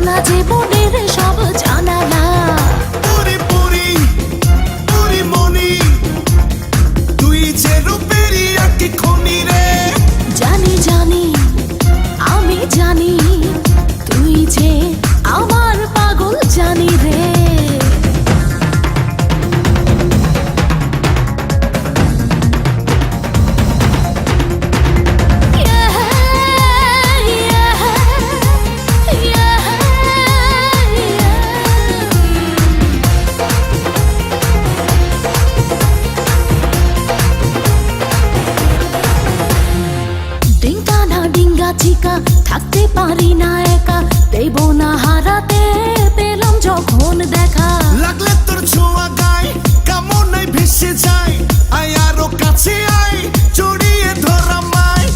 না জীবনের সব জানালা। পুরি পুরি পুরি মনি, তুই যে রূপেরই একটি খনি রে। জানি জানি আমি জানি, তুই যে আমার পাগল জানি রে। চিকা থাকতে পারি না একা, দেব না হারাতে পেলাম যখন দেখা। লাগলে তোর ছোঁয়া গায়, কামনায় ভেসে যায়, আয় আরো কাছে আয়, জড়িয়ে ধরা মায়।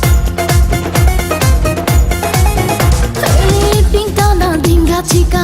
ডিঙ্কা না ডিঙ্গা চিকা